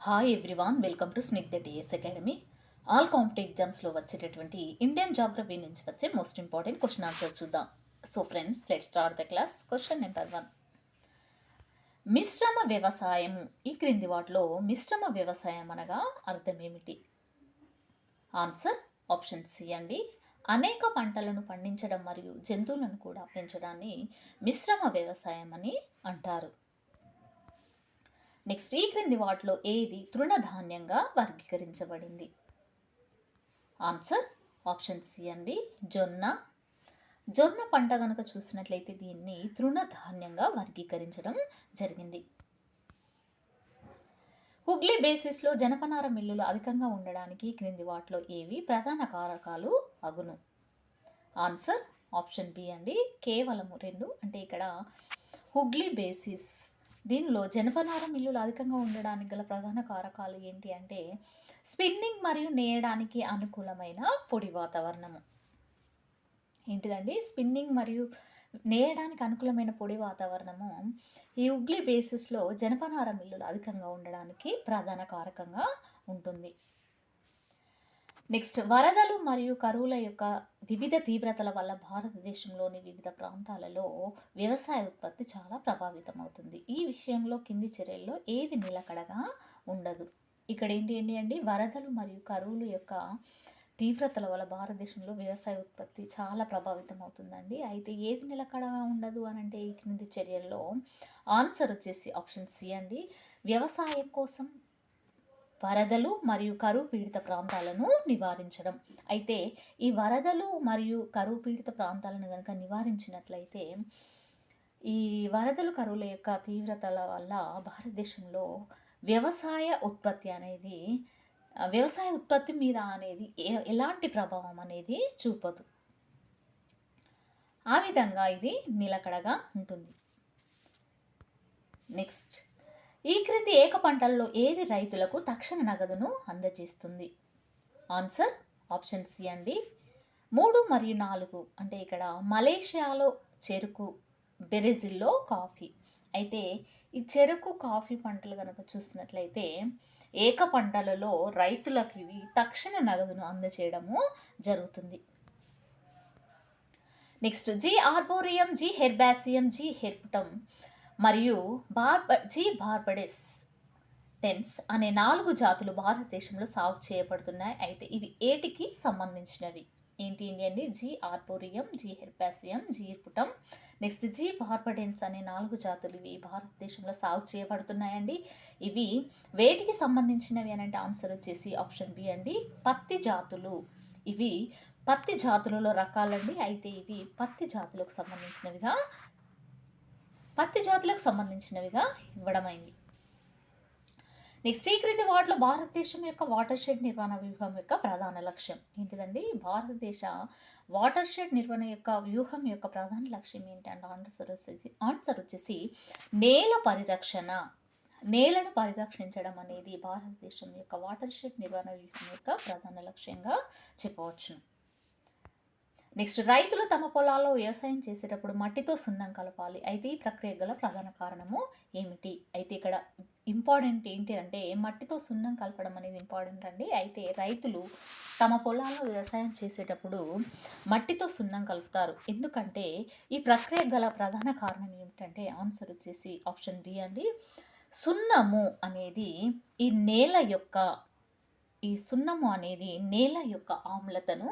Hi everyone, welcome to Snigdha TS academy. All competitive ఎగ్జామ్స్లో వచ్చేటటువంటి Indian geography నుంచి వచ్చే మోస్ట్ ఇంపార్టెంట్ క్వశ్చన్ ఆన్సర్స్ చూద్దాం. So friends, let's start the class. Question number 1. మిశ్రమ వ్యవసాయం. ఈ క్రింది వాటిలో మిశ్రమ వ్యవసాయం అనగా అర్థం ఏమిటి? ఆన్సర్ ఆప్షన్ సి అండి. అనేక పంటలను పండించడం మరియు జంతువులను కూడా పెంచడాన్ని మిశ్రమ వ్యవసాయం అని అంటారు. నెక్స్ట్, ఈ క్రింది వాటిలో ఏది తృణధాన్యంగా వర్గీకరించబడింది? ఆన్సర్ ఆప్షన్ సి అండి, జొన్న. జొన్న పంట కనుక చూసినట్లయితే దీన్ని తృణధాన్యంగా వర్గీకరించడం జరిగింది. హుగ్లీ బేసిస్లో జనపనార మిల్లులు అధికంగా ఉండడానికి క్రింది వాటిలో ఏవి ప్రధాన కారకాలు అగును? ఆన్సర్ ఆప్షన్ బి అండి, కేవలము 2. అంటే ఇక్కడ హుగ్లీ బేసిస్ దీనిలో జనపనార మిల్లులు అధికంగా ఉండడానికి గల ప్రధాన కారకాలు ఏంటి అంటే స్పిన్నింగ్ మరియు నేయడానికి అనుకూలమైన పొడి వాతావరణము. ఏంటిదండి? స్పిన్నింగ్ మరియు నేయడానికి అనుకూలమైన పొడి వాతావరణము ఈ హుగ్లీ బేసిస్లో జనపనార మిల్లులు అధికంగా ఉండడానికి ప్రధాన కారకంగా ఉంటుంది. నెక్స్ట్, వరదలు మరియు కరువుల యొక్క వివిధ తీవ్రతల వల్ల భారతదేశంలోని వివిధ ప్రాంతాలలో వ్యవసాయ ఉత్పత్తి చాలా ప్రభావితం అవుతుంది. ఈ విషయంలో కింది చర్యల్లో ఏది నిలకడగా ఉండదు? ఇక్కడ ఏంటి అండి, వరదలు మరియు కరువుల యొక్క తీవ్రతల వల్ల భారతదేశంలో వ్యవసాయ ఉత్పత్తి చాలా ప్రభావితం అవుతుందండి. అయితే ఏది నిలకడగా ఉండదు అని అంటే ఈ క్రింది చర్యల్లో ఆన్సర్ వచ్చేసి ఆప్షన్ సి అండి, వ్యవసాయం కోసం వరదలు మరియు కరువు పీడిత ప్రాంతాలను నివారించడం. అయితే ఈ వరదలు మరియు కరువు పీడిత ప్రాంతాలను కనుక నివారించినట్లయితే ఈ వరదలు కరువుల యొక్క తీవ్రతల వల్ల భారతదేశంలో వ్యవసాయ ఉత్పత్తి మీద అనేది ఎలాంటి ప్రభావం అనేది చూపదు. ఆ విధంగా ఇది నిలకడగా ఉంటుంది. నెక్స్ట్, ఈ క్రింది ఏక పంటల్లో ఏది రైతులకు తక్షణ నగదును అందజేస్తుంది? ఆన్సర్ ఆప్షన్ సి అండి, 3 మరియు 4. అంటే ఇక్కడ మలేషియాలో చెరుకు, బ్రెజిల్లో కాఫీ. అయితే ఈ చెరుకు, కాఫీ పంటలు కనుక చూసినట్లయితే ఏక పంటలలో రైతులకు ఇవి తక్షణ నగదును అందజేయడము జరుగుతుంది. Next, G arboreum, G herbaceum, G హెర్పుటం మరియు జీ బార్బడెస్ టెన్స్ అనే 4 జాతులు భారతదేశంలో సాగు చేయబడుతున్నాయి. అయితే ఇవి ఏటికి సంబంధించినవి? ఏంటి అండి? G arboreum, G herbaceum, G hirsutum, next G barbadense అనే 4 జాతులు ఇవి భారతదేశంలో సాగు చేయబడుతున్నాయండి. ఇవి వేటికి సంబంధించినవి అని అంటే ఆన్సర్ వచ్చేసి ఆప్షన్ బి అండి, పత్తి జాతులు. ఇవి పత్తి జాతులలో రకాలండి. అయితే ఇవి పత్తి జాతులకు సంబంధించినవిగా ఇవ్వడమైంది. నెక్స్ట్, ఈ క్రింది వాటిలో భారతదేశం యొక్క వాటర్ షెడ్ నిర్వహణ వ్యూహం యొక్క ప్రధాన లక్ష్యం ఏంటిదండి? భారతదేశ వాటర్ షెడ్ నిర్వహణ యొక్క వ్యూహం యొక్క ప్రధాన లక్ష్యం ఏంటంటే ఆన్సర్ వచ్చేసి నేలను పరిరక్షించడం అనేది భారతదేశం యొక్క వాటర్ షెడ్ నిర్వహణ వ్యూహం యొక్క ప్రధాన లక్ష్యంగా చెప్పవచ్చు. నెక్స్ట్, రైతులు తమ పొలాల్లో వ్యవసాయం చేసేటప్పుడు మట్టితో సున్నం కలపాలి. అయితే ఈ ప్రక్రియ గల ప్రధాన కారణము ఏమిటి? అయితే ఇక్కడ ఇంపార్టెంట్ ఏంటి అంటే మట్టితో సున్నం కలపడం అనేది ఇంపార్టెంట్ అండి. అయితే రైతులు తమ పొలాల్లో వ్యవసాయం చేసేటప్పుడు మట్టితో సున్నం కలుపుతారు. ఎందుకంటే ఈ ప్రక్రియ గల ప్రధాన కారణం ఏమిటంటే ఆన్సర్ వచ్చేసి ఆప్షన్ బి అండి, సున్నము అనేది నేల యొక్క ఆమ్లతను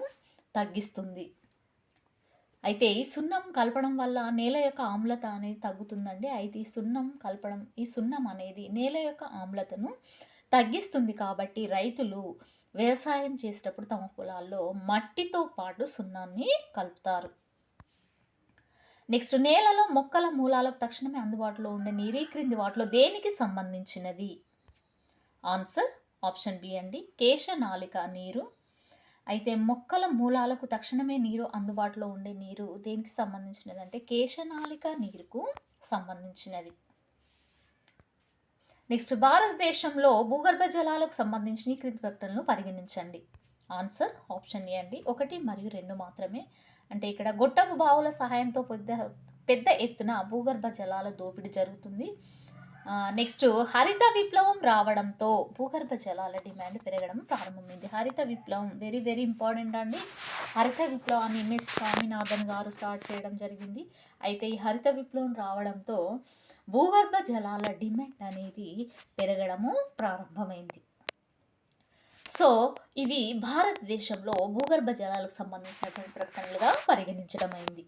తగ్గిస్తుంది. అయితే ఈ సున్నం కలపడం వల్ల నేల యొక్క ఆమ్లత అనేది తగ్గుతుందండి. అయితే ఈ సున్నం అనేది నేల యొక్క ఆమ్లతను తగ్గిస్తుంది. కాబట్టి రైతులు వ్యవసాయం చేసేటప్పుడు తమ పొలాల్లో మట్టితో పాటు సున్నాన్ని కలుపుతారు. నెక్స్ట్, నేలలో మొక్కల మూలాలకు తక్షణమే అందుబాటులో ఉండే నీరు ఈ క్రింది వాటిలో దేనికి సంబంధించినది? ఆన్సర్ ఆప్షన్ బి అండి, కేశనాళిక నీరు. అయితే మొక్కల మూలాలకు తక్షణమే నీరు అందుబాటులో ఉండే నీరు దేనికి సంబంధించినది అంటే కేశనాళిక నీరుకు సంబంధించినది. నెక్స్ట్, భారతదేశంలో భూగర్భ జలాలకు సంబంధించిన ఈ క్రింది ప్రకటనలు పరిగణించండి. ఆన్సర్ ఆప్షన్ ఏ అండి, 1 మరియు 2 మాత్రమే. అంటే ఇక్కడ గొట్టపు బావుల సహాయంతో పెద్ద ఎత్తున భూగర్భ జలాల దోపిడీ జరుగుతుంది. నెక్స్ట్ హరిత విప్లవం రావడంతో భూగర్భ జలాల డిమాండ్ పెరగడం ప్రారంభమైంది. హరిత విప్లవం వెరీ వెరీ ఇంపార్టెంట్ అండి. హరిత విప్లవాన్ని ఎంఎస్ స్వామినాథన్ గారు స్టార్ట్ చేయడం జరిగింది. అయితే ఈ హరిత విప్లవం రావడంతో భూగర్భ జలాల డిమాండ్ అనేది పెరగడము ప్రారంభమైంది. సో ఇవి భారతదేశంలో భూగర్భ జలాలకు సంబంధించినటువంటి ప్రకటనలుగా పరిగణించడం అయింది.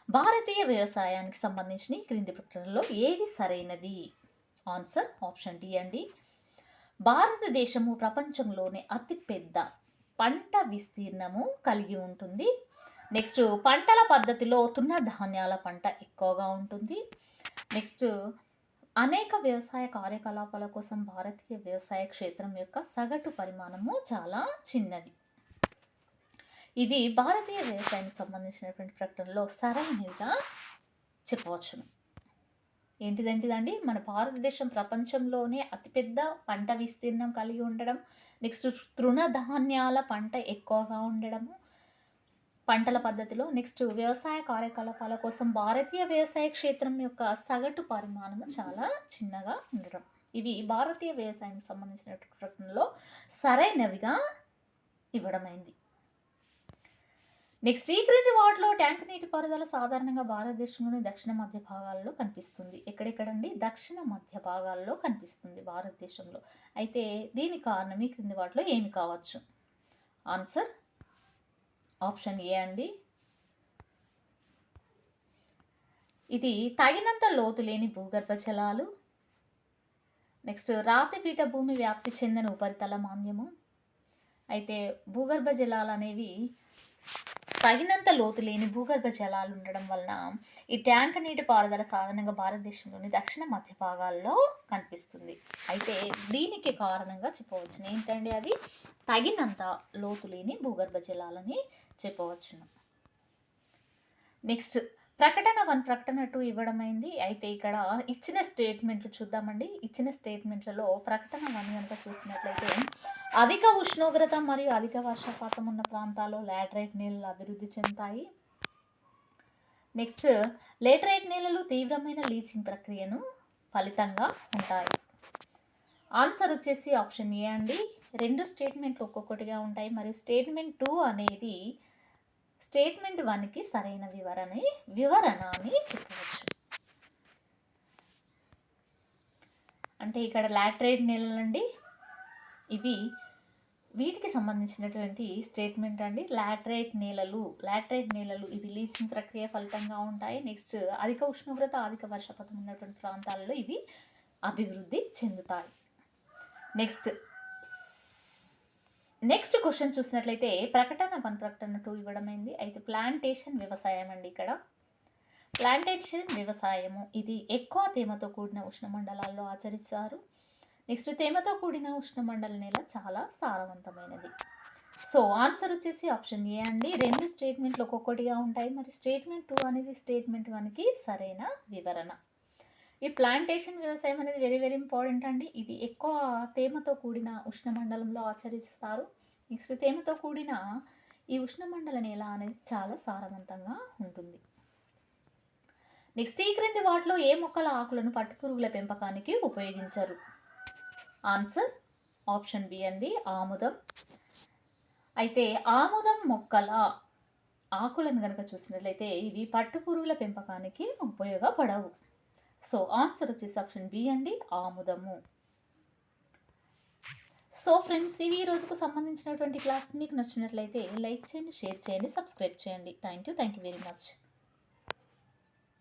భారతీయ వ్యవసాయానికి సంబంధించిన ఈ క్రింది ప్రకటనలో ఏది సరైనది? ఆన్సర్ ఆప్షన్ డి అండి. భారతదేశము ప్రపంచంలోనే అతిపెద్ద పంట విస్తీర్ణము కలిగి ఉంటుంది. నెక్స్ట్ పంటల పద్ధతిలో తృణధాన్యాల పంట ఎక్కువగా ఉంటుంది. నెక్స్ట్ అనేక వ్యవసాయ కార్యకలాపాల కోసం భారతీయ వ్యవసాయ క్షేత్రం యొక్క సగటు పరిమాణము చాలా చిన్నది. ఇవి భారతీయ వ్యవసాయానికి సంబంధించినటువంటి ప్రకటనలో సరైనవిగా చెప్పవచ్చును. ఏంటిదండి? మన భారతదేశం ప్రపంచంలోనే అతిపెద్ద పంట విస్తీర్ణం కలిగి ఉండడం, నెక్స్ట్ తృణధాన్యాల పంట ఎక్కువగా ఉండడము పంటల పద్ధతిలో, నెక్స్ట్ వ్యవసాయ కార్యకలాపాల కోసం భారతీయ వ్యవసాయ క్షేత్రం యొక్క సగటు పరిమాణము చాలా చిన్నగా ఉండడం. ఇవి భారతీయ వ్యవసాయానికి సంబంధించినటువంటి ప్రకటనలో సరైనవిగా ఇవ్వడమైంది. నెక్స్ట్ ఈ క్రింది వాటిలో ట్యాంక్ నీటిపారుదల సాధారణంగా భారతదేశంలోని దక్షిణ మధ్య భాగాల్లో కనిపిస్తుంది. ఎక్కడెక్కడండి? దక్షిణ మధ్య భాగాల్లో కనిపిస్తుంది భారతదేశంలో. అయితే దీని కారణం ఈ క్రింది వాటిలో ఏమి కావచ్చు? ఆన్సర్ ఆప్షన్ ఏ అండి. ఇది తగినంత లోతు లేని భూగర్భ జలాలు, నెక్స్ట్ రాతిపీఠ భూమి వ్యాప్తి చెందిన ఉపరితల మాంద్యము. అయితే భూగర్భ జలాలు అనేవి తగినంత లోతు లేని భూగర్భ జలాలు ఉండడం వలన ఈ ట్యాంక్ నీటి పారుదల సాధారణంగా భారతదేశంలోని దక్షిణ మధ్య భాగాల్లో కనిపిస్తుంది. అయితే దీనికి కారణంగా చెప్పవచ్చును ఏంటండి? అది తగినంత లోతు లేని భూగర్భ జలాలని చెప్పవచ్చును. నెక్స్ట్ ప్రకటన 1 ప్రకటన 2 ఇవ్వడమైంది. అయితే ఇక్కడ ఇచ్చిన స్టేట్మెంట్లు చూద్దామండి. ఇచ్చిన స్టేట్మెంట్లలో ప్రకటన 1 కనుక చూసినట్లయితే అధిక ఉష్ణోగ్రత మరియు అధిక వర్షపాతం ఉన్న ప్రాంతాల్లో లాటరైట్ నేలలు అభివృద్ధి చెందుతాయి. నెక్స్ట్ లేటరైట్ నేలలు తీవ్రమైన లీచింగ్ ప్రక్రియను ఫలితంగా ఉంటాయి. ఆన్సర్ వచ్చేసి ఆప్షన్ ఏ అండి. 2 స్టేట్మెంట్లు ఒక్కొక్కటిగా ఉంటాయి మరియు స్టేట్మెంట్ 2 అనేది స్టేట్మెంట్ 1కి సరైన వివరణ అని చెప్పవచ్చు. అంటే ఇక్కడ లాటరైట్ నేలలండి, ఇవి వీటికి సంబంధించినటువంటి స్టేట్మెంట్ అండి. లాటరైట్ నేలలు ఇవి లీచింగ్ ప్రక్రియ ఫలితంగా ఉంటాయి. నెక్స్ట్ అధిక ఉష్ణోగ్రత అధిక వర్షపాతం ఉన్నటువంటి ప్రాంతాలలో ఇవి అభివృద్ధి చెందుతాయి. నెక్స్ట్ క్వశ్చన్ చూసినట్లయితే ప్రకటన 1 ప్రకటన 2 ఇవ్వడమైంది. అయితే ప్లాంటేషన్ వ్యవసాయం అండి. ఇక్కడ ప్లాంటేషన్ వ్యవసాయము ఇది ఎక్కువ తేమతో కూడిన ఉష్ణమండలాల్లో ఆచరిస్తారు. నెక్స్ట్ తేమతో కూడిన ఉష్ణమండల నేల చాలా సారవంతమైనది. సో ఆన్సర్ వచ్చేసి ఆప్షన్ ఏ అండి. 2 స్టేట్మెంట్లు ఒక్కొక్కటిగా ఉంటాయి మరి స్టేట్మెంట్ 2 అనేది స్టేట్మెంట్ 1కి సరైన వివరణ. ఈ ప్లాంటేషన్ వ్యవసాయం అనేది వెరీ వెరీ ఇంపార్టెంట్ అండి. ఇది ఎక్కువ తేమతో కూడిన ఉష్ణమండలంలో ఆచరిస్తారు. నెక్స్ట్ తేమతో కూడిన ఈ ఉష్ణమండల నేల అనేది చాలా సారవంతంగా ఉంటుంది. నెక్స్ట్ ఈ క్రింది వాటిలో ఏ మొక్కల ఆకులను పట్టుపురుగుల పెంపకానికి ఉపయోగించరు? ఆన్సర్ ఆప్షన్ బి అండి. ఆముదం. అయితే ఆముదం మొక్కల ఆకులను కనుక చూసినట్లయితే ఇవి పట్టుపురుగుల పెంపకానికి ఉపయోగపడవు. సో ఆన్సర్ వచ్చేసి ఆప్షన్ బి అండి. ఆముదము. సో ఫ్రెండ్స్, ఇవి ఈ రోజుకు సంబంధించినటువంటి క్లాస్ మీకు నచ్చినట్లయితే లైక్ చేయండి, షేర్ చేయండి, సబ్స్క్రైబ్ చేయండి. Thank you very much.